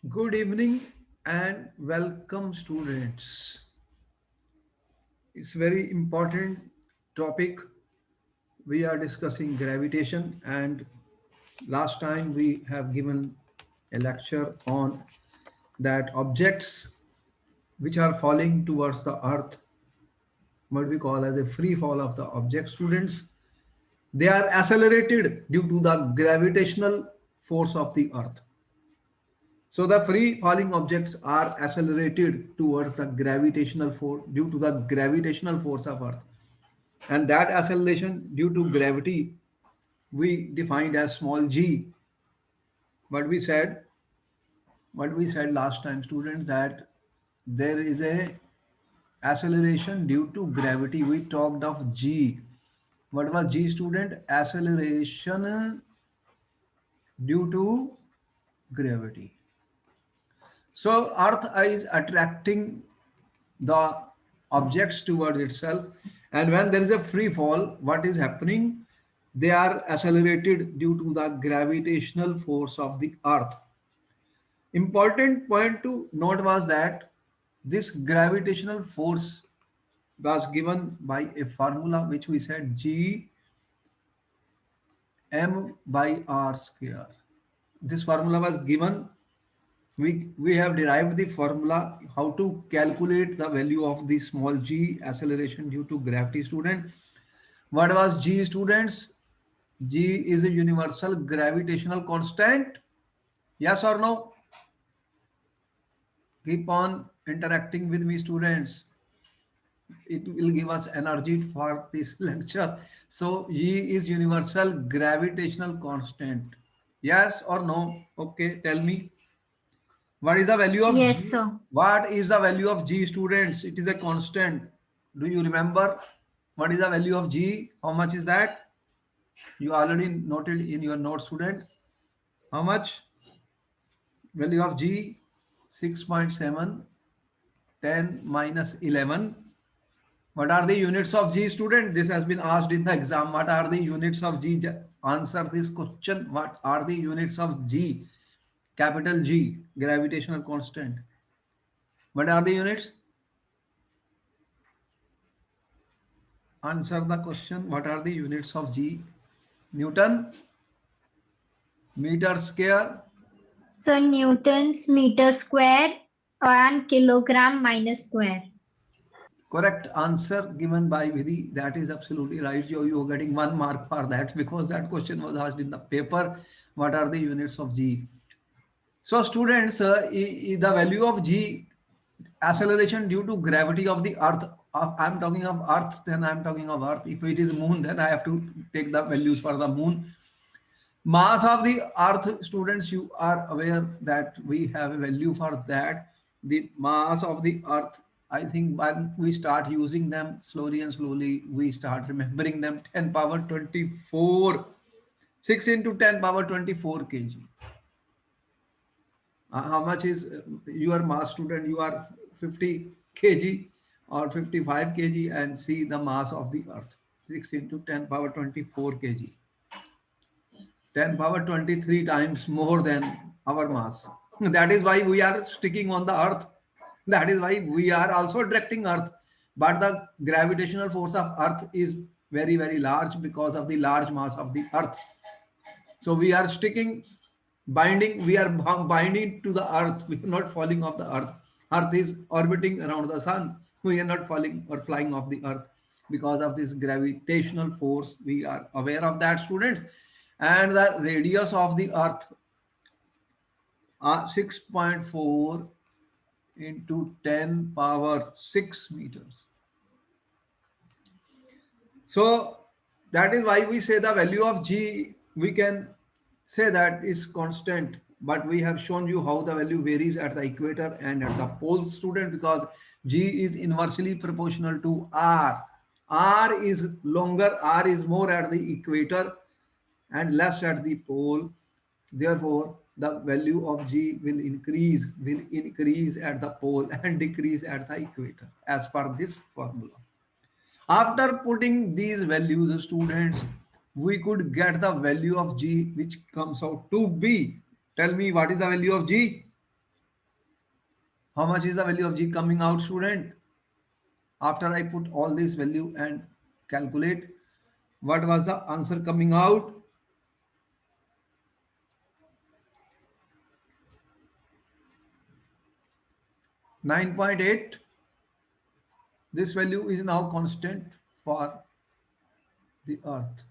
Good evening and welcome students. It's very important topic. We are discussing gravitation and last time we have given a lecture on that objects which are falling towards the earth, what we call as a free fall of the object students, they are accelerated due to the gravitational force of the earth. So the free falling objects are accelerated towards the gravitational force due to the gravitational force of Earth. And that acceleration due to gravity we defined as small g. What we said, what we said last time, students, that there is a acceleration due to gravity. We talked of g. What was g, student? Acceleration due to gravity. So Earth is attracting the objects towards itself, and when there is a free fall, what is happening? They are accelerated due to the gravitational force of the Earth. Important point to note was that this gravitational force was given by a formula which we said G m by r square. This formula was given. We have derived the formula how to calculate the value of the small g acceleration due to gravity, student. What was g, students? G is a universal gravitational constant. Yes or no? Keep on interacting with me, students. It will give us energy for this lecture. So g is universal gravitational constant. Yes or no? Okay, tell me. What is the value of Yes, G? sir. What is the value of G, students? It is a constant. Do you remember what is the value of G? How much is that? You already noted in your note, student. How much? Value of G? 6.7, 10 minus 11. What are the units of G, student? This has been asked in the exam. What are the units of G? Answer this question. What are the units of G? Capital G, gravitational constant. What are the units? Answer the question. What are the units of G? Newton, meter square. So Newton's meter square and kilogram minus square. Correct answer given by Vidhi. That is absolutely right. You are getting 1 mark for that because that question was asked in the paper. What are the units of G? So students, the value of G acceleration due to gravity of the earth. I'm talking of earth, then I'm talking of earth. If it is moon, then I have to take the values for the moon. Mass of the earth, students, you are aware that we have a value for that. The mass of the earth, I think when we start using them slowly and slowly, we start remembering them. 10 power 24, 6 into 10 power 24 kg. How much is your mass, student? You are 50 kg or 55 kg, and see the mass of the earth. 6 into 10 power 24 kg. 10 power 23 times more than our mass. That is why we are sticking on the earth. That is why we are also attracting earth. But the gravitational force of earth is very, very large because of the large mass of the earth. So we are sticking, binding, we are binding to the earth. We are not falling off the earth. Earth is orbiting around the sun. We are not falling or flying off the earth because of this gravitational force. We are aware of that, students. And the radius of the earth 6.4 into 10 power 6 meters. So that is why we say the value of G, we can say that is constant, but we have shown you how the value varies at the equator and at the poles, student, because G is inversely proportional to R. R is longer, R is more at the equator and less at the pole. Therefore, the value of G will increase at the pole and decrease at the equator as per this formula. After putting these values, students, we could get the value of G which comes out to be. Tell me what is the value of G? How much is the value of g coming out, student? After I put all this value and calculate, what was the answer coming out? 9.8. This value is now constant for the earth.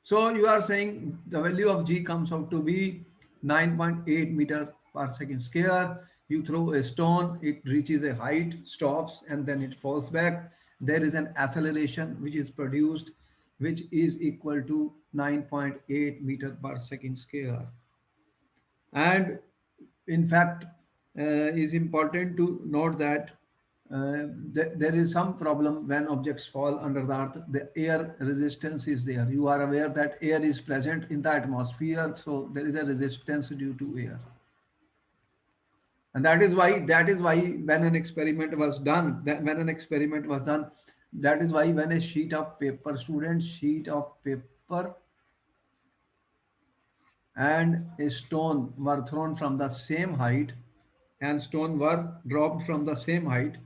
So you are saying the value of g comes out to be 9.8 meter per second square. You throw a stone, it reaches a height, stops, and then it falls back. There is an acceleration which is produced, which is equal to 9.8 meter per second square. And in fact, is important to note that there is some problem when objects fall under the earth. The air resistance is there. You are aware that air is present in the atmosphere, so there is a resistance due to air. And that is why when an experiment was done, that is why when a sheet of paper, student, sheet of paper and a stone were thrown from the same height, and stone were dropped from the same height,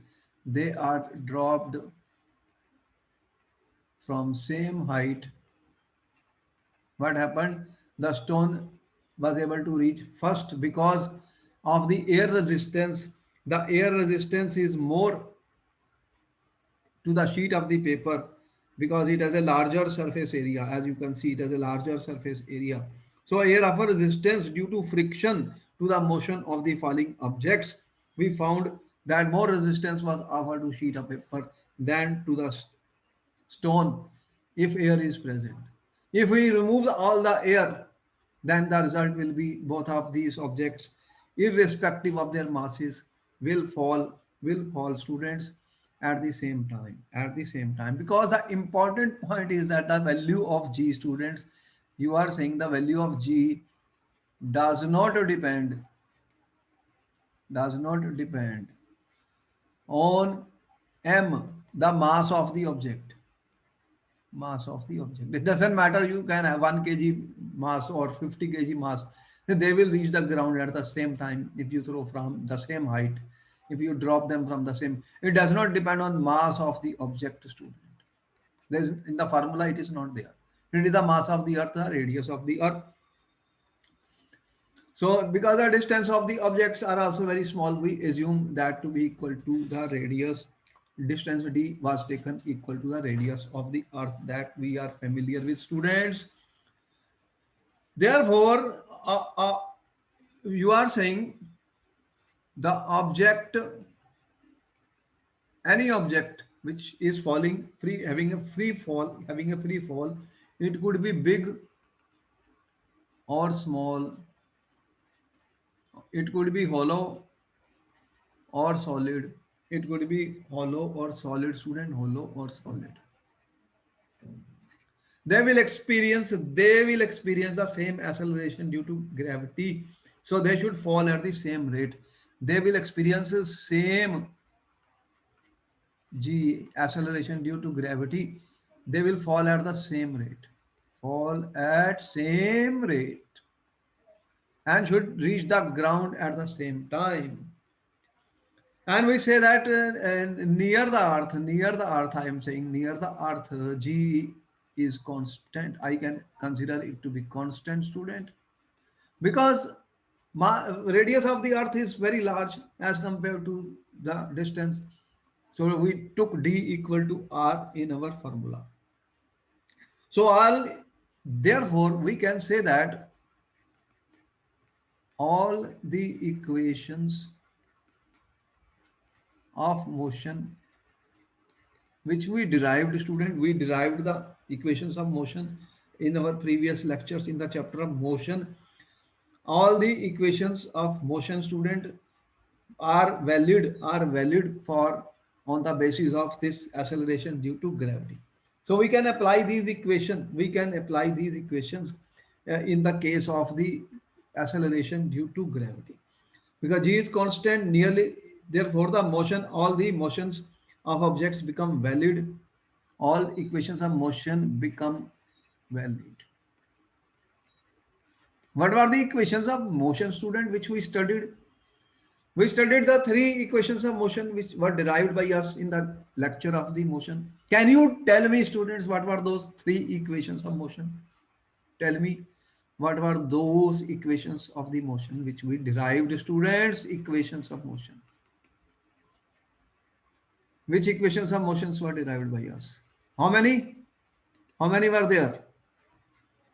they are dropped from same height. What happened? The stone was able to reach first because of the air resistance. The air resistance is more to the sheet of the paper because it has a larger surface area. As you can see, it has a larger surface area. So air offer resistance due to friction to the motion of the falling objects. We found that more resistance was offered to sheet of paper than to the stone if air is present. If we remove all the air, then the result will be both of these objects, irrespective of their masses, will fall students at the same time, because the important point is that the value of g, students, you are saying the value of g does not depend does not depend on m, the mass of the object. It doesn't matter, you can have 1 kg mass or 50 kg mass. They will reach the ground at the same time if you throw from the same height, if you drop them from the same. It does not depend on mass of the object, student. There's, in the formula, it is not there. It is the mass of the earth, the radius of the earth. So because the distance of the objects are also very small, we assume that to be equal to the radius. Distance d was taken equal to the radius of the earth, that we are familiar with, students. Therefore, you are saying the object, any object which is falling free, having a free fall, it could be big or small, it could be hollow or solid. It could be hollow or solid, student, hollow or solid. They will experience the same acceleration due to gravity. So they should fall at the same rate. They will experience the same g acceleration due to gravity. They will fall at the same rate. Fall at same rate and should reach the ground at the same time. And we say that near the earth, I am saying near the earth, g is constant. I can consider it to be constant, student, because radius of the earth is very large as compared to the distance. So we took d equal to r in our formula. So therefore we can say that all the equations of motion which we derived, student, we derived the equations of motion in our previous lectures in the chapter of motion. All the equations of motion, student, are valid for on the basis of this acceleration due to gravity. So we can apply these equations in the case of the acceleration due to gravity, because g is constant nearly. Therefore the motion, all the motions of objects become valid. All equations of motion become valid. What were the equations of motion, student, which we studied? We studied the three equations of motion which were derived by us in the lecture of the motion. Can you tell me, students, what were those three equations of motion? Tell me, what were those equations of the motion which we derived, students? Equations of motion. Which equations of motions were derived by us? How many? How many were there?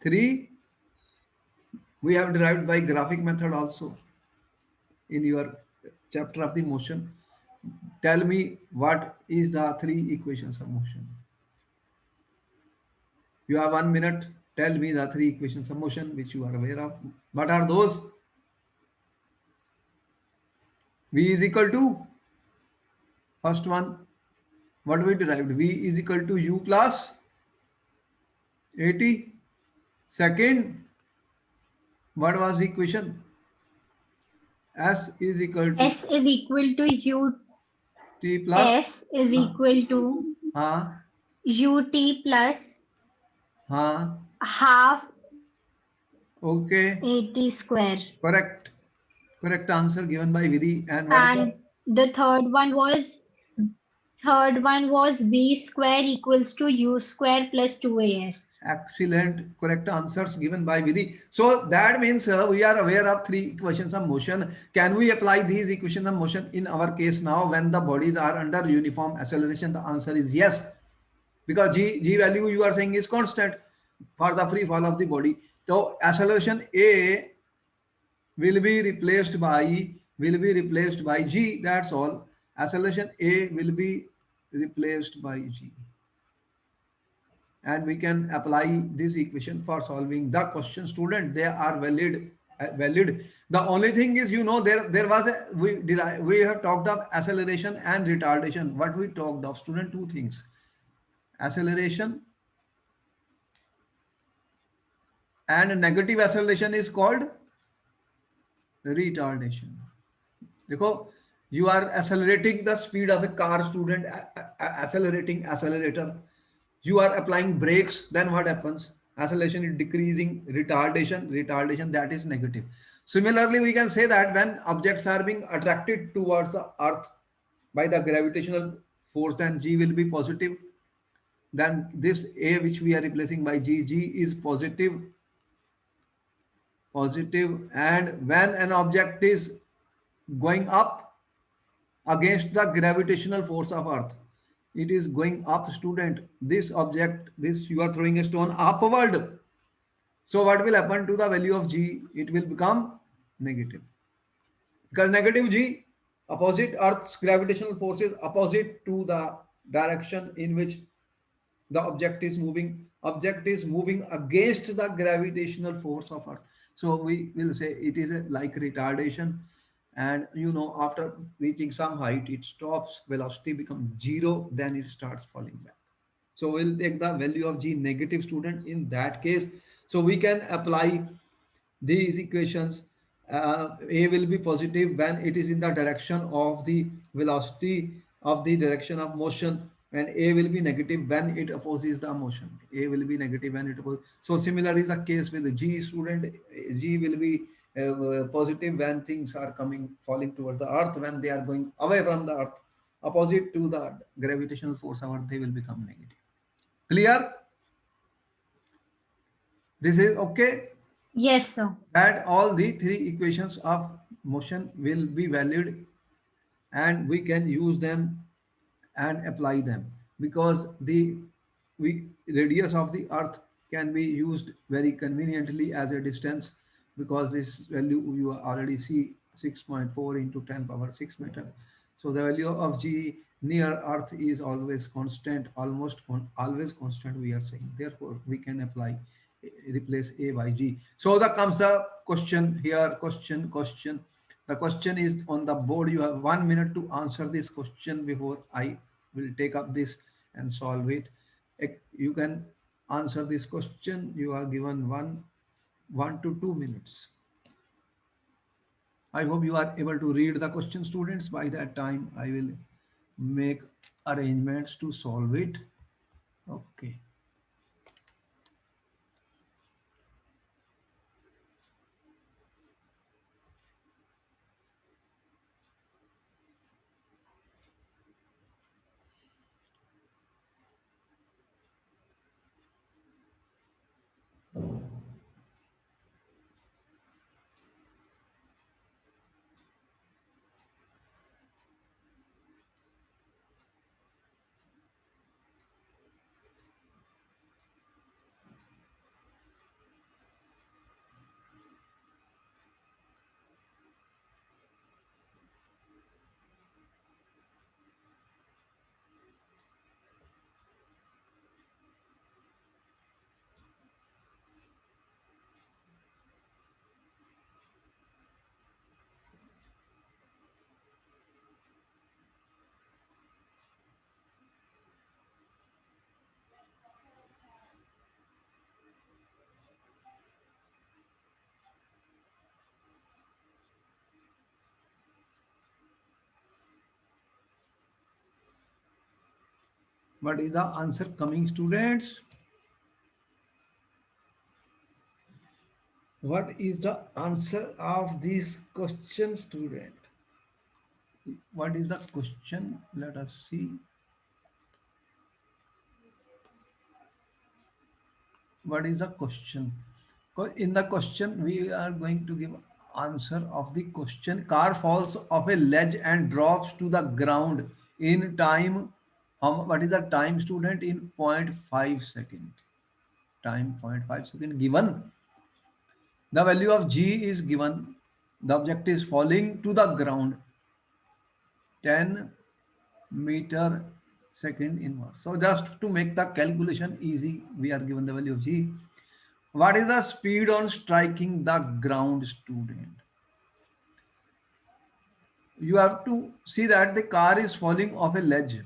Three. We have derived by graphic method also in your chapter of the motion. Tell me what is the three equations of motion. You have 1 minute. Tell me the three equations of motion which you are aware of. What are those? V is equal to, first one, what we derived? V is equal to U plus 80. Second, what was the equation? S is equal to S is equal to U. T plus. S is हाँ equal to हाँ UT plus हाँ. half Okay. 80 square. Correct. Correct answer given by Vidhi. And what And about? the third one was V square equals to U square plus 2AS. Excellent. Correct answers given by Vidhi. So that means we are aware of three equations of motion. Can we apply these equations of motion in our case now when the bodies are under uniform acceleration? The answer is yes. Because g value you are saying is constant for the free fall of the body. So acceleration A will be replaced by g. That's all. Acceleration A will be replaced by g, and we can apply this equation for solving the question. Student, they are valid. The only thing is, there was a we have talked of acceleration and retardation. What we talked of, student? Two things: acceleration and negative acceleration is called retardation. देखो, you are accelerating the speed of a car, student, accelerating accelerator. You are applying brakes, then what happens? Acceleration is decreasing. Retardation, that is negative. Similarly, we can say that when objects are being attracted towards the earth by the gravitational force, then g will be positive. Then this a which we are replacing by g is positive. And when an object is going up against the gravitational force of earth, it is going up, student. This object, this, you are throwing a stone upward. So what will happen to the value of g? It will become negative, because negative g, opposite earth's gravitational force, is opposite to the direction in which the object is moving against the gravitational force of earth. So we will say it is like retardation. And after reaching some height, it stops, velocity becomes zero, then it starts falling back. So we'll take the value of g negative, student, in that case. So we can apply these equations. A will be positive when it is in the direction of the velocity of the direction of motion, and A will be negative when it opposes the motion. A will be negative when it opposes. So similar is the case with the g, student. G will be positive when things are falling towards the earth. When they are going away from the earth, opposite to the gravitational force of earth, they will become negative. Clear? This is okay. Yes, sir. That all the three equations of motion will be valid, and we can use them and apply them, because the radius of the earth can be used very conveniently as a distance, because this value you already see, 6.4 into 10 power 6 meter. So the value of g near earth is always constant, always constant, we are saying. Therefore we can apply, replace a by g. So that comes the question here. Question. The question is on the board. You have 1 minute to answer this question before I will take up this and solve it. You can answer this question. You are given 1 to 2 minutes. I hope you are able to read the question, students. By that time, I will make arrangements to solve it. Okay. What is the answer coming, students? What is the answer of this question, student? What is the question? Let us see. What is the question? In the question, we are going to give answer of the question. Car falls off a ledge and drops to the ground in time. What is the time, student? In zero point 0.5 second. Time 0.5 second given. The value of g is given. The object is falling to the ground 10 meter second inverse. So just to make the calculation easy, we are given the value of g. What is the speed on striking the ground, student? You have to see that the car is falling off a ledge.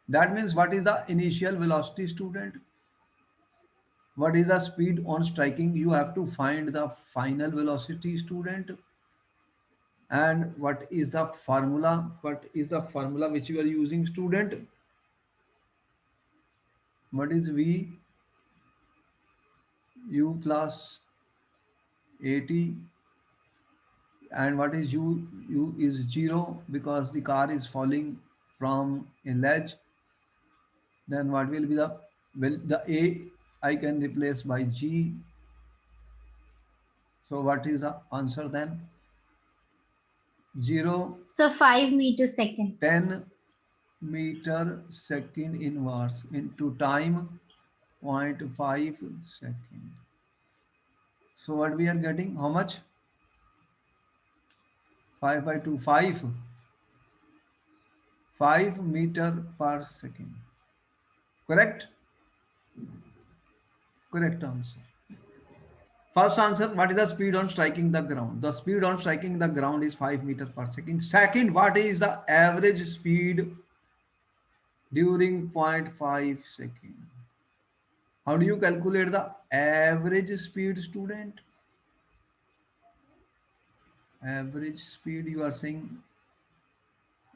That means what is the initial velocity, student? What is the speed on striking? You have to find the final velocity, student. And what is the formula? What is the formula which you are using, student? What is v? U plus 80. And what is u? U is 0 because the car is falling from a ledge. Then what will be the, well, the a I can replace by g. So what is the answer then? 0, So 5 meters second. 10 meter second inverse into time 0.5 second. So what we are getting? How much? 5 by 2, 5 meter per second. Correct? Correct answer. First answer, what is the speed on striking the ground? The speed on striking the ground is 5 meter per second. Second, what is the average speed during 0.5 second? How do you calculate the average speed, student? Average speed, you are saying,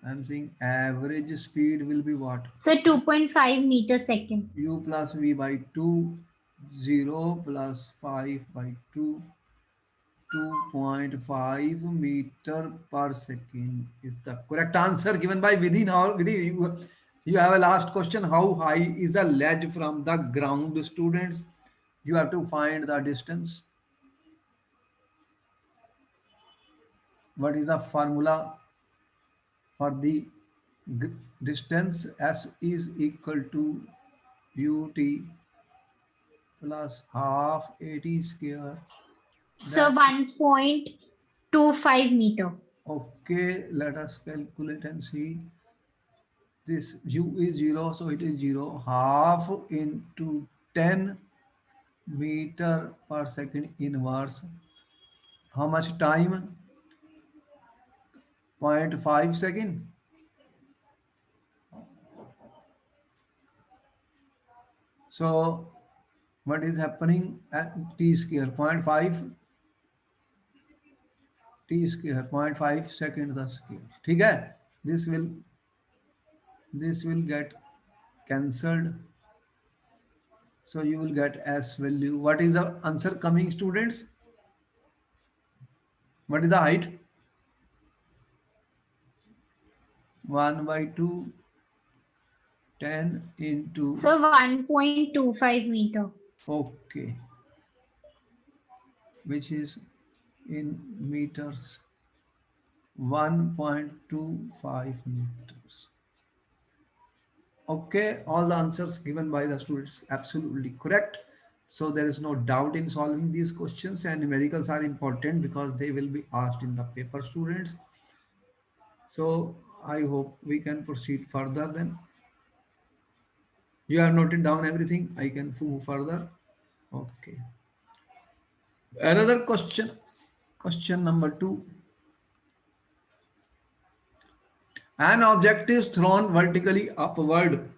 I am saying average speed will be what? So 2.5 meters second. U plus V by 2, 0 plus 5 by 2, 2.5 meter per second is the correct answer given by Vidhi. Now, Vidhi, you have a last question. How high is a ledge from the ground, students? You have to find the distance. What is the formula for the distance? S is equal to ut plus half 80 square. So That 1.25 meter. okay, let us calculate and see. This u is 0, so it is 0. Half into 10 meter per second inverse. How much time? 0.5 second. So what is happening at t square? 0.5 t square, 0.5 second the square. ठीक है? This will get cancelled. So you will get S value. What is the answer coming, students? What is the height? 1 by 2, 10 into, So 1.25 meter. okay, which is in meters, 1.25 meters. Okay, all the answers given by the students absolutely correct. So there is no doubt in solving these questions, and numericals are important because they will be asked in the paper, students. So I hope we can proceed further then. You have noted down everything. I can move further. Okay. Another question. Question number 2. An object is thrown vertically upward.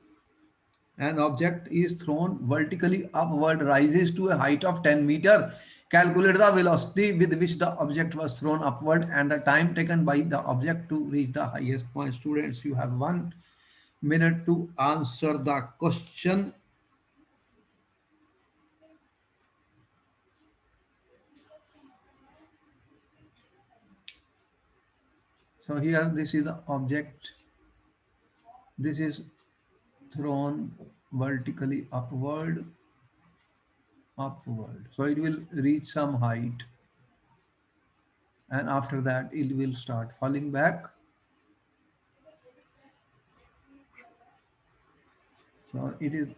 An object is thrown vertically upward, rises to a height of 10 meter. Calculate the velocity with which the object was thrown upward and the time taken by the object to reach the highest point. Students, you have 1 minute to answer the question. So here this is the object. This is thrown vertically upward. So it will reach some height, and after that it will start falling back. So it is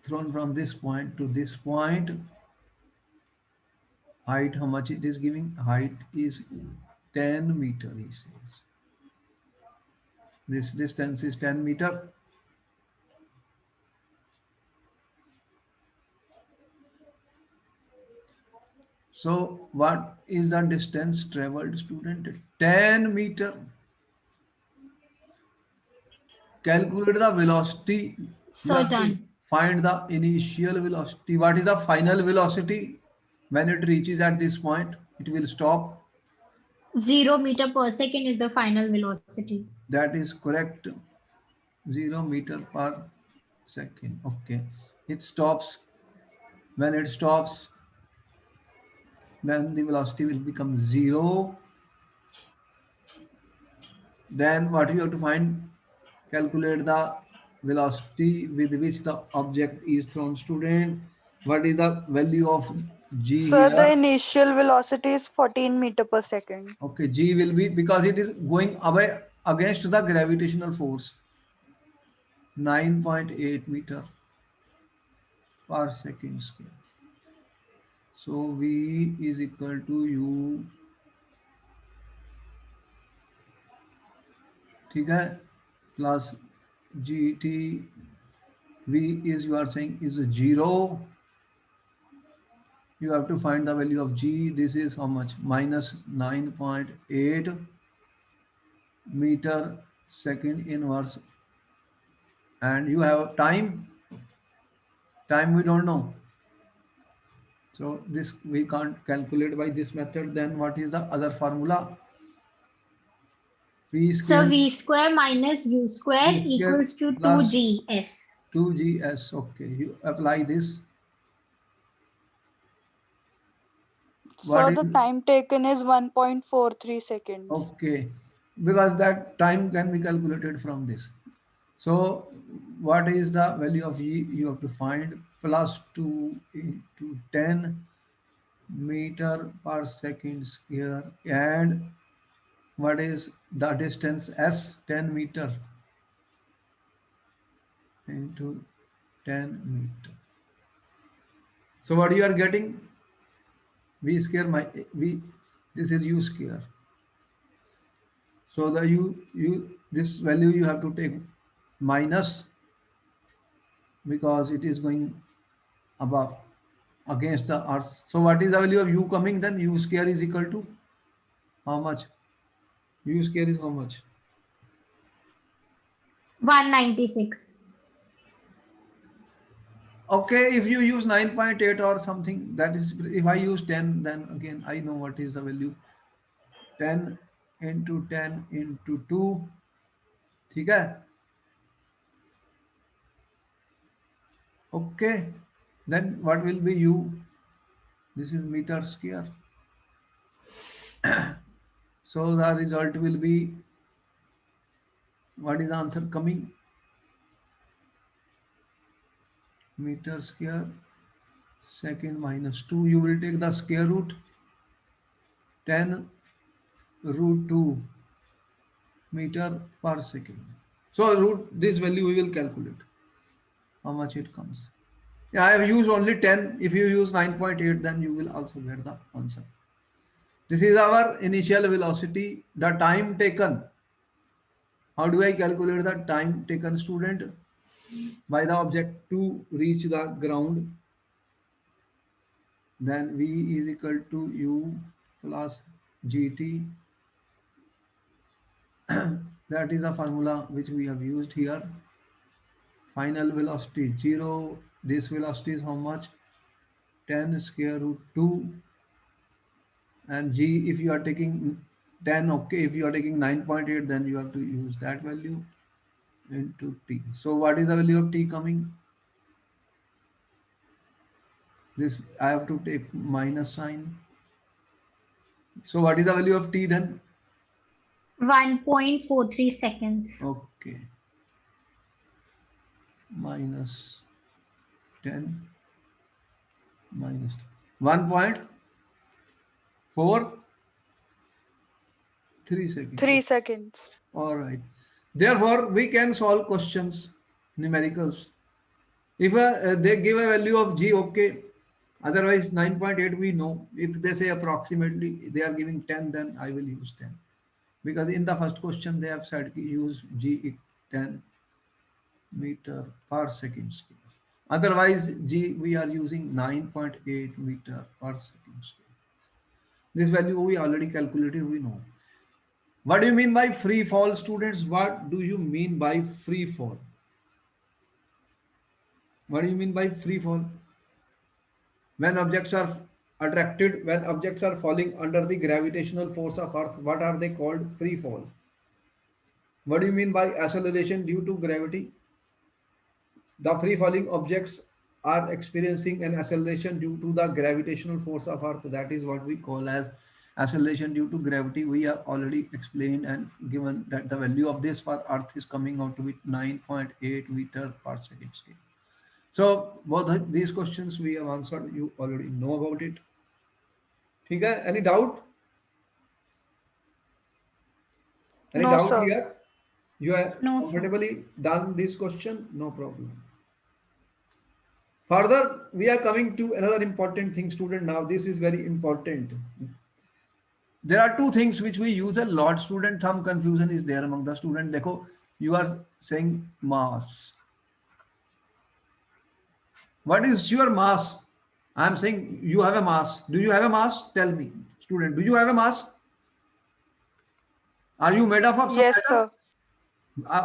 thrown from this point to this point. Height, how much it is giving? Height is 10 meter, he says. This distance is 10 meter. So what is the distance traveled, student? 10 meter. Calculate the velocity. You have to Certain. find the initial velocity. What is the final velocity? When it reaches at this point, it will stop. 0 meter per second is the final velocity. That is correct. 0 meter per second. Okay. It stops. When it stops, then the velocity will become 0. Then what you have to find? Calculate the velocity with which the object is thrown, student. What is the value of g So the here? initial velocity is 14 meter per second. Okay, g will be, because it is going away against the gravitational force, 9.8 meter per second square. So v is equal to u, ठीक है, plus gt. V is, you are saying, is 0. You have to find the value of g. This is how much? Minus 9.8 meter second inverse. And you have time. Time we don't know. So this we can't calculate by this method. Then what is the other formula? V So square, v square minus u square v square equals to plus 2gs. 2gs. Okay, you apply this. What So is, the time taken is 1.43 seconds. okay, because that time can be calculated from this. So what is the value of E? You have to find plus 2 into 10 meter per second square, and what is the distance S? 10 meter into 10 meter. So what you are getting? V square, my V, this is U square. So the U, this value you have to take minus, because it is going above against the earth. So what is the value of u coming? Then u square is equal to how much? U square is how much? 196. Okay, if you use 9.8 or something, that is, if I use 10, then again I know what is the value. 10 into 10 into 2. ठीक है? Okay. Then what will be u? This is meter square. So the result will be, what is the answer coming? Meter square second minus 2. You will take the square root. 10 root 2 meter per second. So root this value we will calculate how much it comes. Yeah, I have used only 10. If you use 9.8, then you will also get the answer. This is our initial velocity. The time taken. How do I calculate the time taken, student? By the object to reach the ground. Then V is equal to U plus GT. That is the formula which we have used here. Final velocity 0. This velocity is how much? 10 square root 2. And G, if you are taking 10, okay. If you are taking 9.8, then you have to use that value. into t. So what is the value of t coming? This I have to take minus sign. So what is the value of t then? 1.43 seconds. Okay, minus 10 minus 1.43 seconds. 3 seconds. All right. Therefore, we can solve questions, numericals. If they give a value of g, okay. Otherwise, 9.8 we know. If they say approximately, they are giving 10, then I will use 10. Because in the first question, they have said use g 10 meter per second scale. Otherwise, g we are using 9.8 meter per second scale. This value we already calculated, we know. What do you mean by free fall, students? What do you mean by free fall? What do you mean by free fall? When objects are attracted, when objects are falling under the gravitational force of Earth, what are they called? Free fall. What do you mean by acceleration due to gravity? The free falling objects are experiencing an acceleration due to the gravitational force of Earth. That is what we call as acceleration due to gravity. We have already explained and given that the value of this for Earth is coming out to be 9.8 meter per second scale. So both these questions we have answered. You already know about it. ठीक है? Any doubt? Any No, doubt sir. here? You are No, sir. comfortably done this question? No problem. Further, we are coming to another important thing, student. Now, this is very important. There are two things which we use a lot, student. Some confusion is there among the student. Dekho, you are saying mass. What is your mass? I am saying you have a mass. Do you have a mass? Tell me, student. Do you have a mass? Are you made up of some Yes, matter? sir.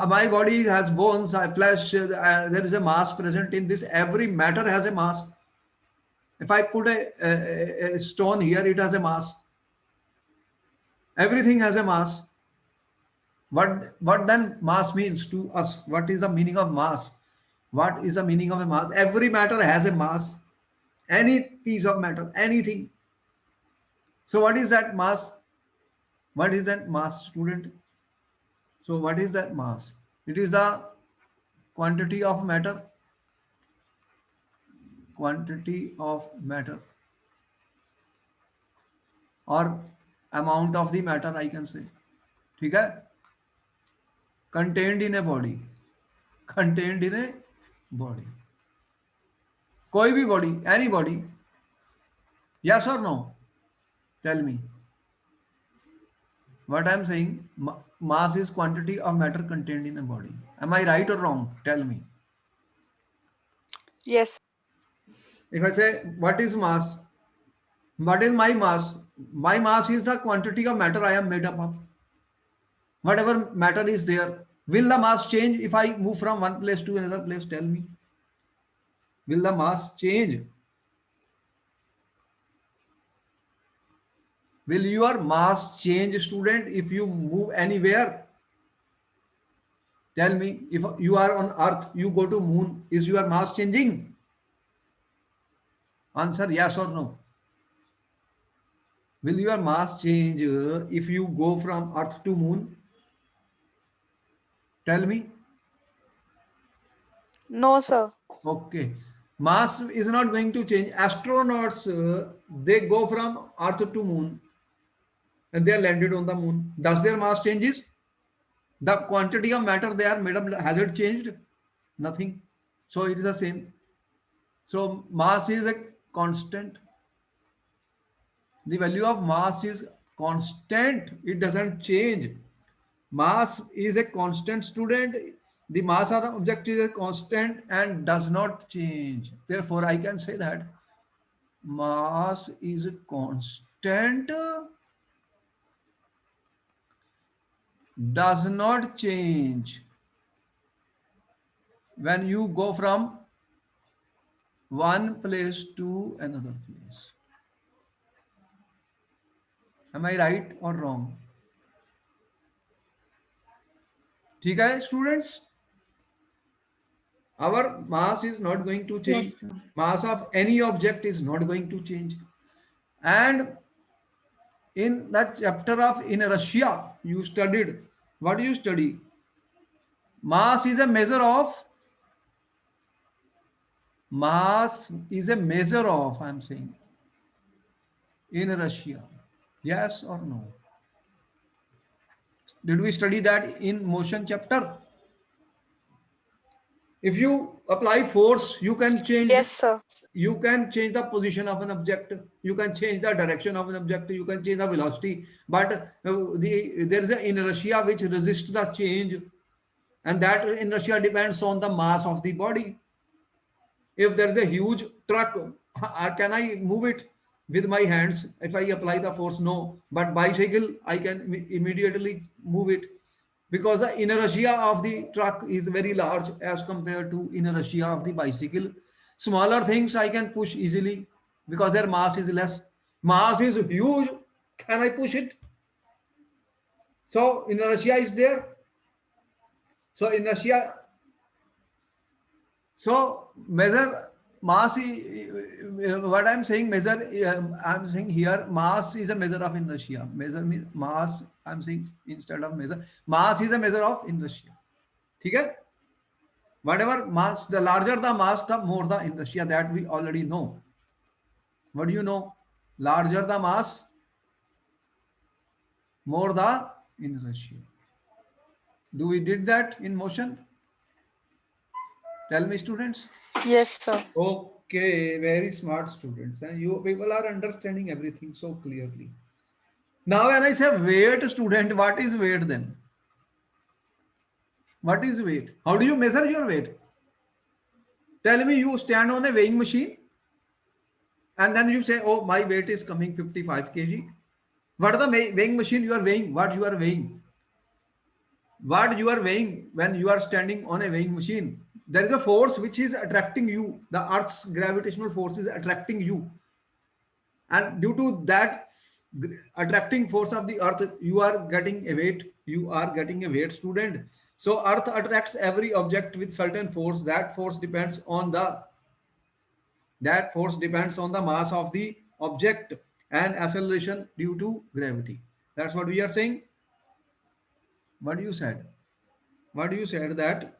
My body has bones, flesh. There is a mass present in this. Every matter has a mass. If I put a stone here, it has a mass. Everything has a mass. What then mass means to us? What is the meaning of mass? What is the meaning of a mass? Every matter has a mass. Any piece of matter, anything. So what is that mass? What is that mass, student? So what is that mass? It is the quantity of matter, quantity of matter, or amount of the matter, I can say. ठीक है? Contained in a body. Contained in a body. कोई भी body, any body. Yes or no? Tell me. What I am saying, mass is quantity of matter contained in a body. Am I right or wrong? Tell me. Yes. If I say, what is mass? What is my mass? My mass is the quantity of matter I am made up of. Whatever matter is there. Will the mass change if I move from one place to another place? Tell me. Will the mass change? Will your mass change, student, if you move anywhere? Tell me, if you are on Earth, you go to moon, is your mass changing? Answer yes or no. Will your mass change if you go from Earth to moon? Tell me. No, sir. Okay. Mass is not going to change. Astronauts, they go from Earth to moon and they are landed on the moon. Does their mass changes? The quantity of matter they are made up, has it changed? Nothing. So it is the same. So mass is a constant. The value of mass is constant. It doesn't change. Mass is a constant, student. The mass of the object is a constant and does not change. Therefore, I can say that mass is a constant, does not change when you go from one place to another place. Am I right or wrong? ठीक है, students? Our mass is not going to change. Yes, sir. Mass of any object is not going to change. And in that chapter of inertia, you studied, what do you study? Mass is a measure of, mass is a measure of, I'm saying, inertia. Yes or no? Did we study that in motion chapter? If you apply force, Yes, sir. you can change the position of an object, you can change the direction of an object, you can change the velocity, but there is an inertia which resists the change, and that inertia depends on the mass of the body. If there is a huge truck, can I move it with my hands if I apply the force? No. But bicycle, I can immediately move it, because the inertia of the truck is very large as compared to inertia of the bicycle. Smaller things I can push easily because their mass is less. Mass is huge. Can I push it? So inertia is there. So inertia. So measure mass. What I'm saying, measure. I'm saying here, mass is a measure of inertia. Measure means mass. I'm saying instead of measure, mass is a measure of inertia. Okay? Whatever mass, the larger the mass, the more the inertia. That we already know. What do you know? Larger the mass, more the inertia. Do we did that in motion? Tell me, students. Yes, sir. Okay, very smart students. And you people are understanding everything so clearly. Now, when I say weight, student, what is weight then? What is weight? How do you measure your weight? Tell me, you stand on a weighing machine and then you say, oh, my weight is coming 55 kg. What are the weighing machine you are weighing? What you are weighing? What you are weighing when you are standing on a weighing machine? There is a force which is attracting you. The Earth's gravitational force is attracting you. And due to that attracting force of the earth, you are getting a weight. You are getting a weight, student. So earth attracts every object with certain force. That force depends on the mass of the object and acceleration due to gravity. That's what we are saying. What you said? What you said that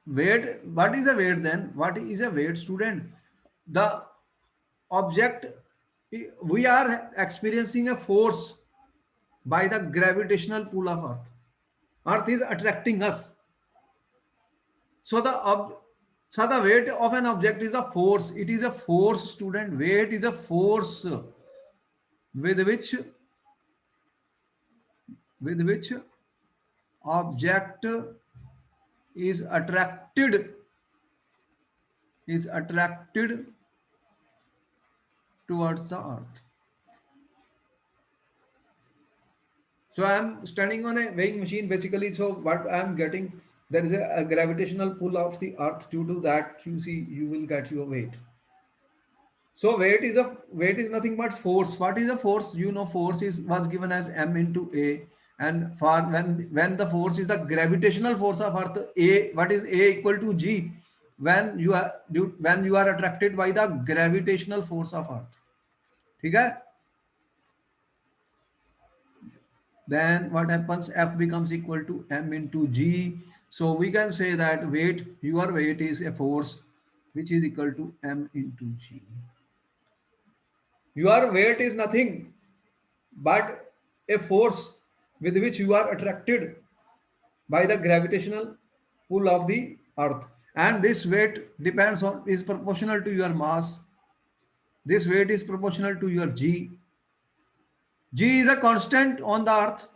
weight? What is a weight then? What is a weight, student? The object, we are experiencing a force by the gravitational pull of earth. Earth is attracting us. So the weight of an object is a force. It is a force, student. Weight is a force with which object is attracted towards the earth. So I'm standing on a weighing machine basically. So what I'm getting, there is a gravitational pull of the earth. Due to that, you see, you will get your weight. So weight is nothing but force. What is a force? You know, force is was given as m into a, and for when the force is the gravitational force of earth, a, what is a equal to g, when you are attracted by the gravitational force of earth. Okay? Then what happens? F becomes equal to m into g. So we can say that your weight is a force which is equal to m into g. Your weight is nothing but a force with which you are attracted by the gravitational pull of the earth. And this weight is proportional to your mass. This weight is proportional to your g. G is a constant on the earth.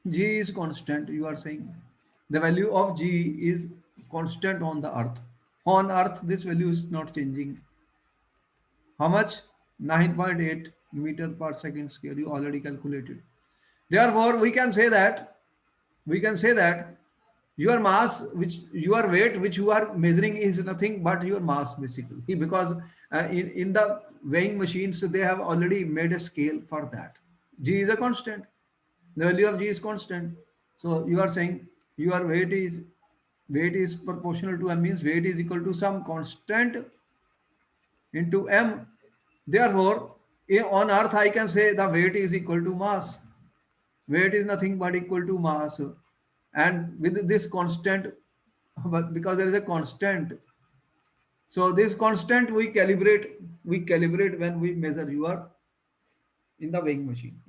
G is constant, you are saying. The value of G is constant on the earth. On earth, this value is not changing. How much? 9.8 meter per second square. You already calculated. Therefore, we can say that your mass, which your weight, which you are measuring, is nothing but your mass basically, because in the weighing machines they have already made a scale for that. G is a constant. The value of G is constant. So you are saying your weight is Weight is proportional to m means weight is equal to some constant into m. Therefore, on earth I can say the weight is equal to mass. Weight is nothing but equal to mass. And with this constant, but because there is a constant, so this constant we calibrate when we measure your in the weighing machine.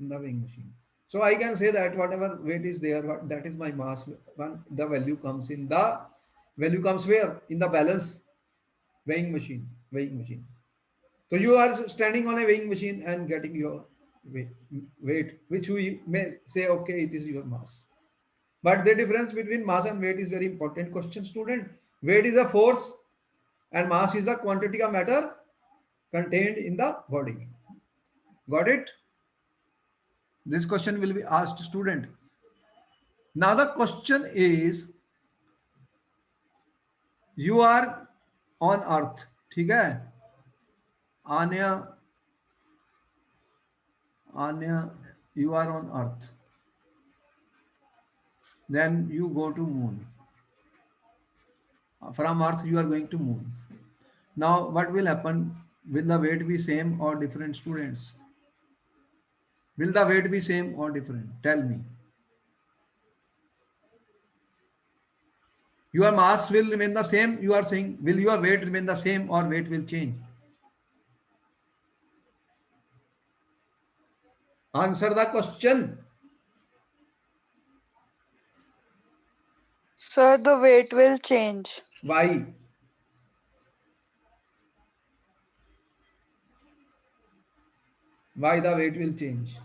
So I can say that whatever weight is there, that is my mass. When the value comes in the value comes where in the balance weighing machine. So you are standing on a weighing machine and getting your weight, weight which we may say okay it is your mass. But the difference between mass and weight is very important question, student. Weight is a force and mass is the quantity of matter contained in the body. Got it? This question will be asked, student. Now the question is, you are on earth, ठीक है? Anya, Anya, you are on earth. Then you go to moon. From earth you are going to moon. Now what will happen? Will the weight be same or different, students? Will the weight be same or different? Tell me. Your mass will remain the same. You are saying, will your weight remain the same or weight will change? Answer the question. Sir, the weight will change. Why? Why the weight will change?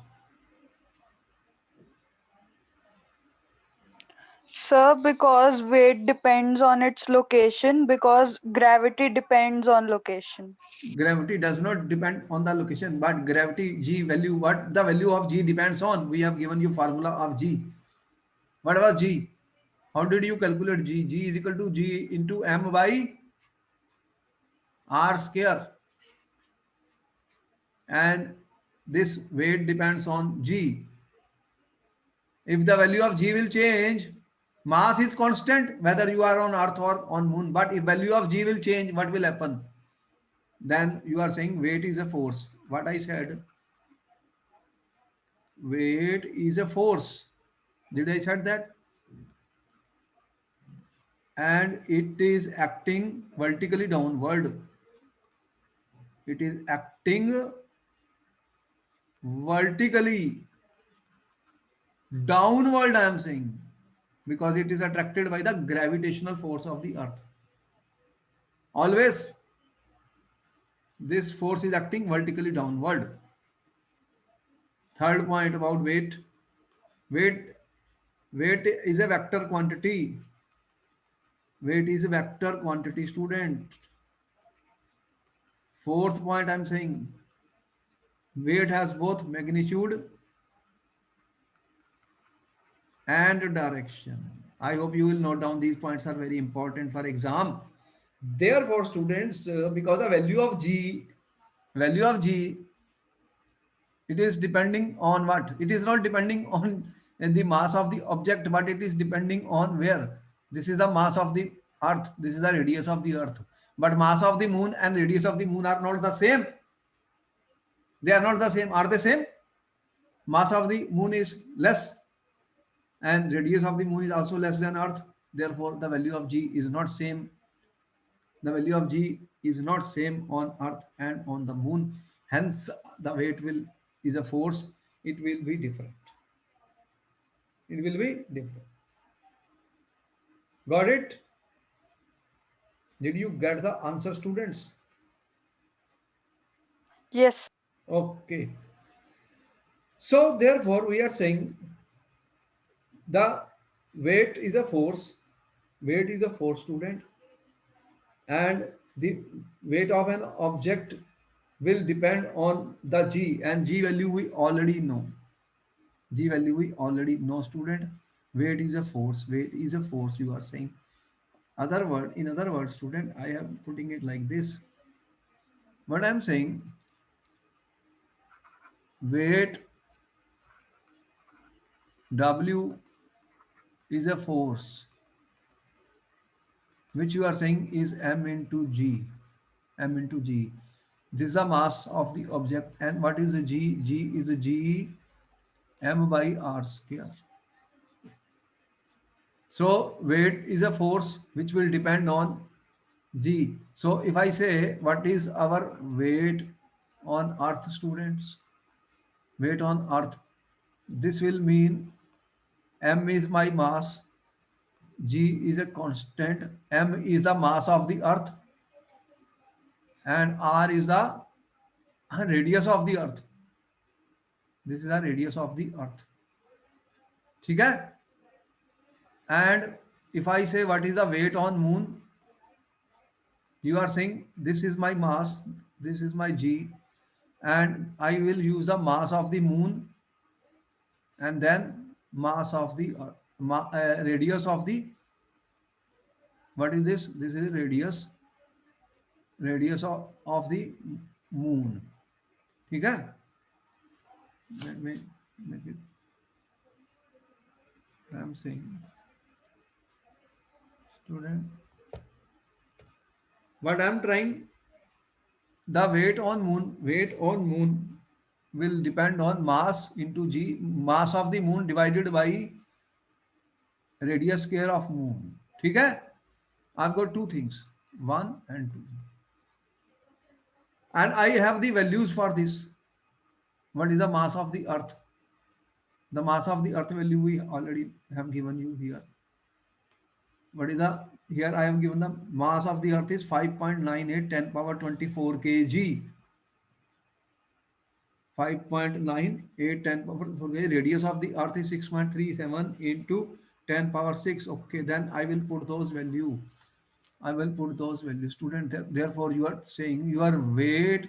Sir, because weight depends on its location, because gravity depends on location. Gravity does not depend on the location, but gravity g value, what the value of g depends on? We have given you formula of g. What was g? How did you calculate g? G is equal to g into m by r square, and this weight depends on g. If the value of g will change, mass is constant whether you are on earth or on moon, but if value of g will change, what will happen? Then you are saying weight is a force. What I said, weight is a force. Did I said that? And it is acting vertically downward. It is acting vertically downward, I am saying, because it is attracted by the gravitational force of the earth. Always this force is acting vertically downward. Third point about weight. Weight weight is a vector quantity. Weight is a vector quantity, student. Fourth point I'm saying, weight has both magnitude and direction. I hope you will note down these points are very important for exam. Therefore, students, because the value of g, it is depending on what? It is not depending on the mass of the object, but it is depending on where. This is the mass of the earth. This is the radius of the earth. But mass of the moon and radius of the moon are not the same. They are not the same. Are they same? Mass of the moon is less and radius of the moon is also less than earth. Therefore the value of g is not same. The value of g is not same on earth and on the moon. Hence the weight will is a force. It will be different. It will be different. Got it? Did you get the answer, students? Yes. Okay. So therefore we are saying the weight is a force. Weight is a force, student, and the weight of an object will depend on the g, and g value we already know. G value we already know, student. Weight is a force. Weight is a force, you are saying. In other words, student, I am putting it like this. What I'm saying, weight w is a force which you are saying is m into g, m into g. This is the mass of the object. And what is the g? G is g m by r square. So weight is a force which will depend on g. So if I say what is our weight on earth, students, weight on earth, this will mean m is my mass, g is a constant, m is the mass of the earth, and r is the radius of the earth. This is the radius of the earth. ठीक है? And if I say what is the weight on moon, you are saying this is my mass, this is my g, and I will use the mass of the moon, and then mass of the radius of the, what is this? This is radius, radius of the moon. ठीक है? Let me make it. I'm saying, student, what I'm trying, the weight on moon will depend on mass into g, mass of the moon divided by radius square of moon. ठीक है? I've got two things, one and two, and I have the values for this. What is the mass of the earth? The mass of the earth value we already have given you here. What is the, here I have given the mass of the earth is 5.98 10 power 24 kg. 5.98 10 power 24 kg. Radius of the earth is 6.37 into 10 power 6. Okay, then I will put those value. I will put those values. Student, therefore you are saying your weight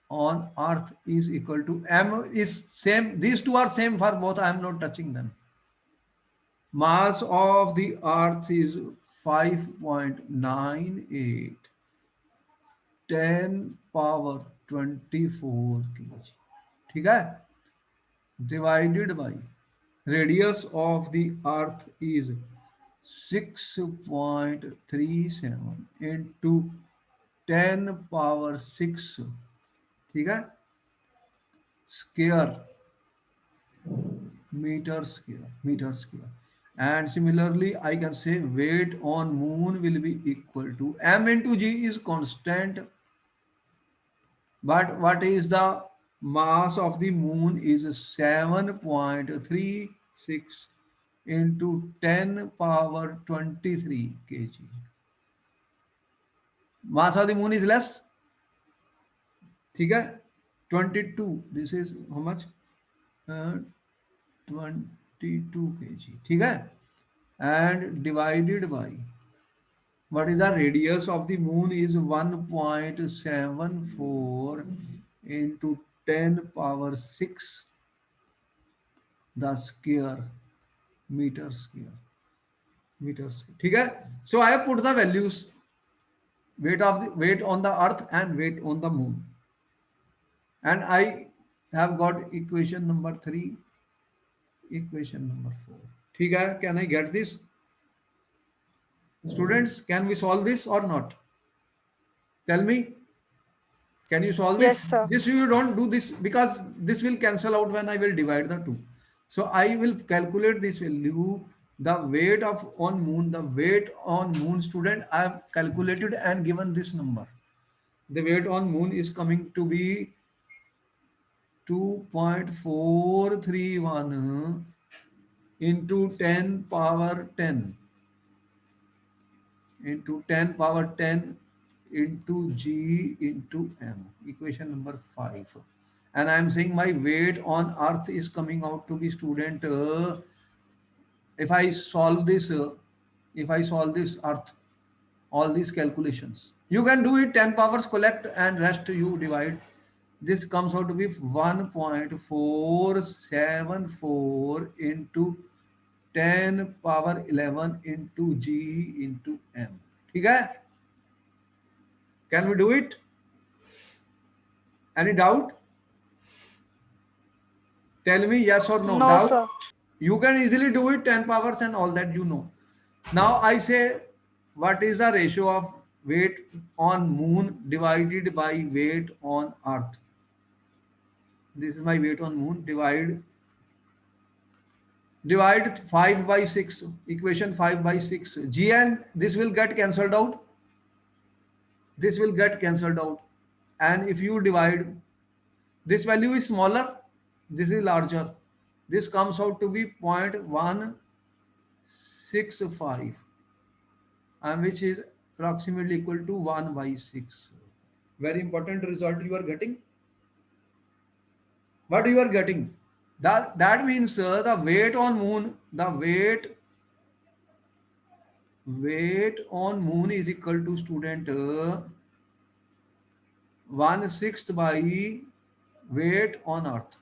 on earth is equal to m is same. These two are same for both. I am not touching them. Mass of the earth is 5.98 10 power 24 kg. ठीक है? Divided by radius of the earth is 6.37 into 10 power 6. ठीक है? Square, meter square. And similarly, I can say weight on moon will be equal to m into g is constant, but what is the mass of the moon is 7.36 into 10 power 23 kg. Mass of the moon is less. ठीक है? 22. This is how much? 22 kg. ठीक है? And divided by, what is the radius of the moon is 1.74 into 10 power 6 the square, meter square, meter square. ठीक है? So I have put the values, weight on the earth and weight on the moon, and I have got equation number 3, equation number 4. ठीक है? Can I get this? Students, can we solve this or not? Tell me, can you solve this? Yes, sir. This you don't do this because this will cancel out when I will divide the two. So I will calculate this value, the weight of on moon, the weight on moon, student, I have calculated and given this number. The weight on moon is coming to be 2.431 into 10 power 10 into 10 power 10 into g into m, equation number 5. And I am saying my weight on earth is coming out to be, student, if I solve this, if I solve this earth, all these calculations, you can do it 10 powers collect and rest you divide. This comes out to be 1.474 into 10 power 11 into g into m. ठीक है? Can we do it? Any doubt? Tell me yes or no. No, Doubt? sir. You can easily do it 10 powers and all that, you know. Now I say What is the ratio of weight on moon divided by weight on earth? This is my weight on moon. Divide 5 by 6. Equation 5 by 6. G and this will get cancelled out. This will get cancelled out. And if you divide, this value is smaller, this is larger. This comes out to be 0.165, and which is approximately equal to 1 by 6. Very important result you are getting. What you are getting? That means the weight on moon, the weight on moon is equal to student 1/6 by weight on earth.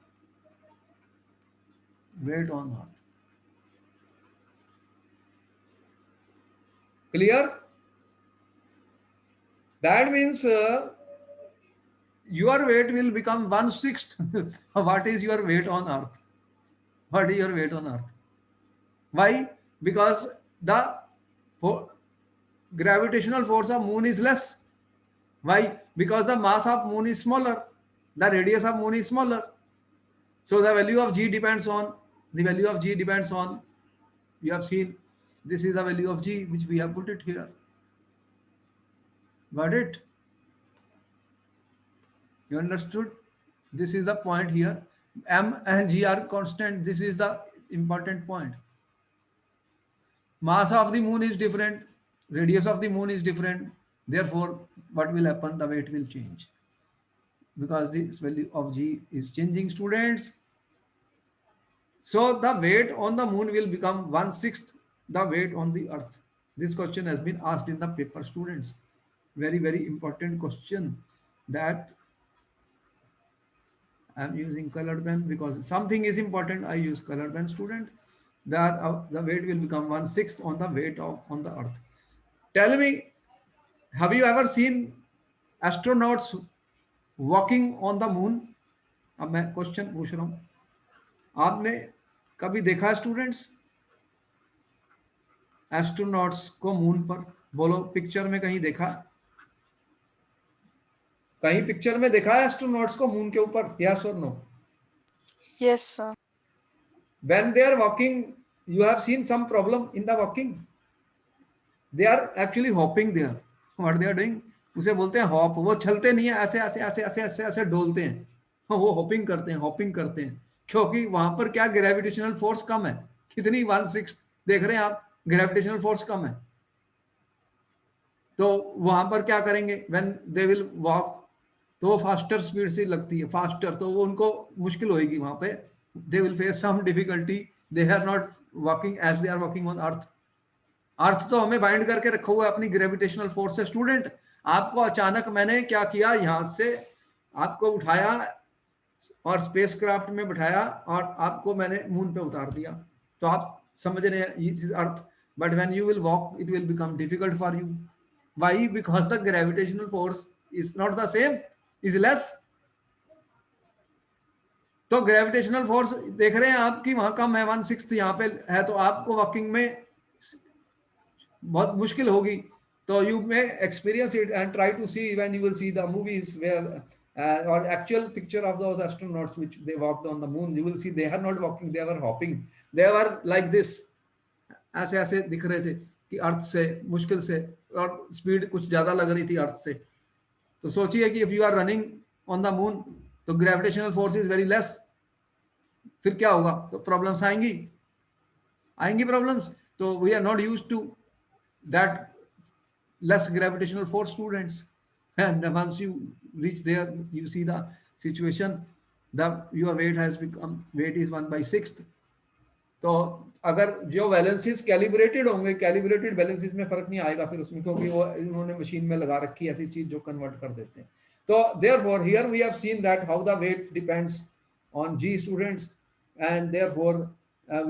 Weight on earth. Clear? That means your weight will become 1/6. What is your weight on earth? What is your weight on earth? Why? Because the for, gravitational force of moon is less. Why? Because the mass of moon is smaller. The radius of moon is smaller. So the value of g depends on, the value of g depends on, you have seen, this is the value of g which we have put it here. Got it? You understood? This is the point here. M and G are constant. This is the important point. Mass of the moon is different. Radius of the moon is different. Therefore, what will happen? The weight will change. Because this value of G is changing, students. So the weight on the moon will become 1/6 the weight on the earth. This question has been asked in the paper, students. Very, very important question that I'm using colored pen because something is important. I use colored pen, student. That the weight will become 1/6 on the weight of on the earth. Tell me, have you ever seen astronauts walking on the moon? अब मैं question पूछ रहा हूँ, आपने कभी देखा students astronauts को moon पर? बोलो, पिक्चर में कहीं देखा? कहीं पिक्चर में देखा है एस्ट्रोनॉट्स को मून के ऊपर? यस और no? Yes, sir. When they are walking, you have seen some problem in the walking. They are actually hopping there. What they are doing? उसे बोलते हैं हॉप. वो चलते नहीं है, ऐसे ऐसे ऐसे ऐसे ऐसे ऐसे डोलते हैं. वो हॉपिंग करते हैं, हॉपिंग करते हैं, क्योंकि वहां पर क्या, ग्रेविटेशनल फोर्स कम है. कितनी? 1/6. देख रहे हैं आप, ग्रेविटेशनल फोर्स कम है. तो वहां पर क्या करेंगे? व्हेन दे विल वॉक, तो वो फास्टर स्पीड से लगती है, फास्टर, तो वो उनको मुश्किल होगी वहां पे. They will face some difficulty. They are not walking as they are walking on earth. Earth तो हमें बाइंड करके रखा हुआ है अपनी ग्रेविटेशनल फोर्स से. स्टूडेंट, आपको अचानक मैंने क्या किया, यहां से आपको उठाया और स्पेसक्राफ्ट में बिठाया और आपको मैंने मून पे उतार दिया, तो आप समझ रहे हैं ये चीज earth. But when you will walk it will become difficult for you. Why? Because the gravitational force is not the same, is less. तो ग्रेविटेशनल फोर्स देख रहे हैं आपकी वहां कम है, 1/6 यहाँ पे है, तो आपको वॉकिंग में बहुत मुश्किल होगी. तो you may experience it and try to see when you will see the movies where or actual picture of those astronauts which they walked on the moon. You will see they are not walking, they were hopping. They were like this. ऐसे ऐसे दिख रहे थे कि अर्थ से मुश्किल से, और स्पीड कुछ ज्यादा लग रही थी अर्थ से. तो सोचिए कि if you are running on the moon, तो gravitational force is very less. फिर क्या होगा? तो प्रॉब्लम्स आएंगी, आएंगी प्रॉब्लम्स. तो we are not used to that less gravitational force, students. And once you reach there, you see the situation, the your weight has become, weight is 1/6. तो अगर जो वैलेंसीज कैलिब्रेटेड होंगे, कैलिब्रेटेड वैलेंसीज में फर्क नहीं आएगा फिर उसमें, क्योंकि वो उन्होंने मशीन में लगा रखी है ऐसी चीज जो कन्वर्ट कर देते हैं. तो therefore here we have seen that how the weight depends on G, students, and therefore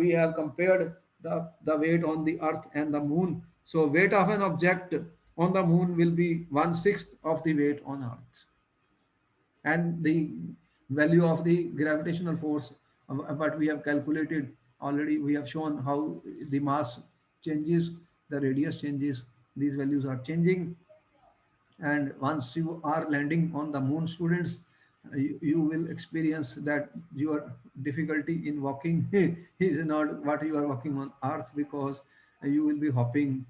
we have compared the weight on the earth and the moon. So weight of an object on the moon will be 1/6 of the weight on earth. And the value of the gravitational force, what we have calculated already, we have shown how the mass changes, the radius changes, these values are changing. And once you are landing on the moon, students, you will experience that your difficulty in walking is not what you are walking on earth, because you will be hopping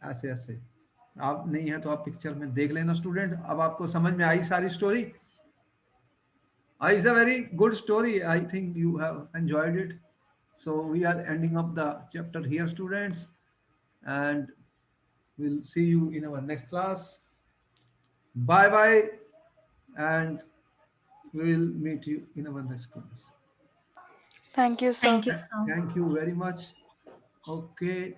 ऐसे ऐसे. आप नहीं है तो आप picture में देख लेना स्टूडेंट. अब आपको समझ में आई सारी story. It's a very good story. I think you have enjoyed it. So we are ending up the chapter here, students, and we'll see you in our next class. Bye bye, and we will meet you in our next class. Thank you, sir. Thank you so Thank you very much. Okay.